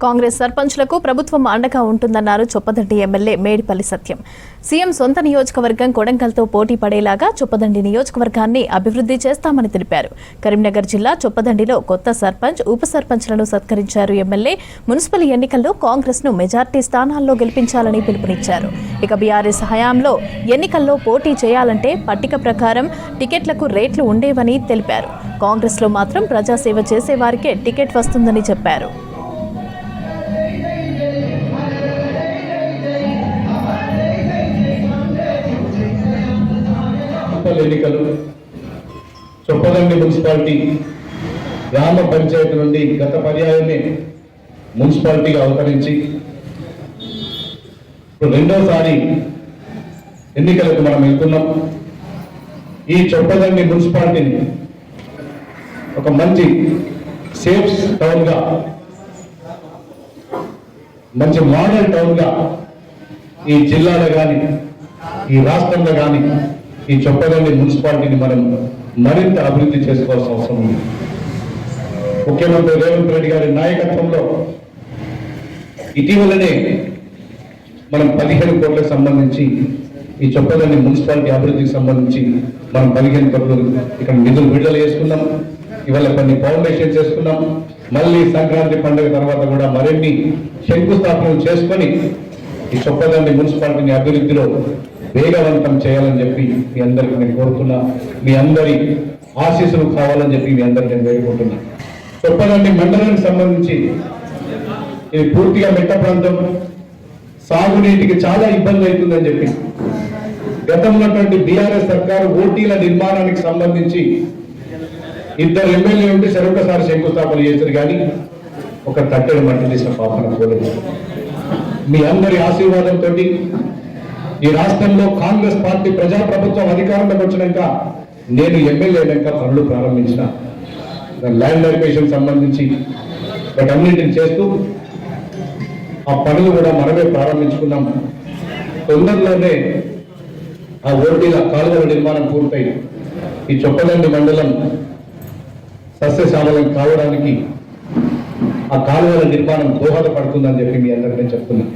కాంగ్రెస్ సర్పంచ్లకు ప్రభుత్వం అండగా ఉంటుందన్నారు చొప్పదండి ఎమ్మెల్యే మేడిపల్లి సత్యం. సీఎం సొంత నియోజకవర్గం కొడంగల్తో పోటీ పడేలాగా చొప్పదండి నియోజకవర్గాన్ని అభివృద్ధి చేస్తామని తెలిపారు. కరీంనగర్ జిల్లా చొప్పదండిలో కొత్త సర్పంచ్, ఉప సర్పంచ్లను సత్కరించారు ఎమ్మెల్యే. మున్సిపల్ ఎన్నికల్లో కాంగ్రెస్ను మెజార్టీ స్థానాల్లో గెలిపించాలని పిలుపునిచ్చారు. ఇక బీఆర్ఎస్ హయాంలో ఎన్నికల్లో పోటీ చేయాలంటే పట్టిక ప్రకారం టికెట్లకు రేట్లు ఉండేవని తెలిపారు. కాంగ్రెస్లో మాత్రం ప్రజాసేవ చేసేవారికే టికెట్ వస్తుందని చెప్పారు. ఎన్నికలు చొప్పదండి మున్సిపాలిటీ గ్రామ పంచాయతీ నుండి గత పర్యాయమే మున్సిపాలిటీగా అవతరించి రెండోసారి ఎన్నికలకు మనం వెళ్తున్నాం. ఈ చొప్పదండి మున్సిపాలిటీని ఒక మంచి సేఫ్ టౌన్గా, మంచి మోడల్ టౌన్గా ఈ జిల్లాలో కానీ ఈ రాష్ట్రంలో కానీ ఈ చొప్పదండి మున్సిపాలిటీని మనం మరింత అభివృద్ధి చేసుకోవాల్సిన అవసరం ఉంది. ముఖ్యమంత్రి రేవంత్ రెడ్డి గారి నాయకత్వంలో ఇటీవలనే మనం 15 కోట్లకు సంబంధించి ఈ చొప్పదండి మున్సిపాలిటీ అభివృద్ధికి సంబంధించి మనం 15 కోట్లు ఇక్కడ నిధులు విడుదల చేసుకున్నాం. ఇవాళ కొన్ని ఫౌండేషన్ చేసుకున్నాం. మళ్ళీ సంక్రాంతి పండుగ తర్వాత కూడా మరిన్ని శంకుస్థాపనలు చేసుకొని ఈ చొప్పదండి మున్సిపాలిటీని అభివృద్ధిలో వేగవంతం చేయాలని చెప్పి మీ అందరికి నేను కోరుతున్నా. మీ అందరి ఆశీస్సులు కావాలని చెప్పి మీ అందరికి నేను వేడుకుంటున్నా. చొప్పదండి మండలానికి సంబంధించి ఇది పూర్తిగా మెట్ట ప్రాంతం, సాగునీటికి చాలా ఇబ్బంది అవుతుందని చెప్పి గతంలో బీఆర్ఎస్ సర్కారు ఓటీల నిర్మాణానికి సంబంధించి 2 ఎమ్మెల్యే ఉంటే సరొకసారి శంకుస్థాపన చేశారు, కానీ ఒక తట్టెడు మట్టి తీసిన పాపన పోలేదు. మీ అందరి ఆశీర్వాదంతో ఈ రాష్ట్రంలో కాంగ్రెస్ పార్టీ ప్రజాప్రభుత్వం అధికారంలోకి వచ్చినాక నేను ఎమ్మెల్యే అయినాక పనులు ప్రారంభించిన ల్యాండ్ అక్విజిషన్ సంబంధించి వాటన్నింటిని చేస్తూ ఆ పనులు కూడా మనమే ప్రారంభించుకున్నాం. తొందరలోనే ఆ ఓటీల కాలువల నిర్మాణం పూర్తయి ఈ చొప్పదండి మండలం సస్యశ్యామలం కావడానికి ఆ కాలువల నిర్మాణం దోహదపడుతుందని చెప్పి మీ అందరికీ చెప్తున్నాను.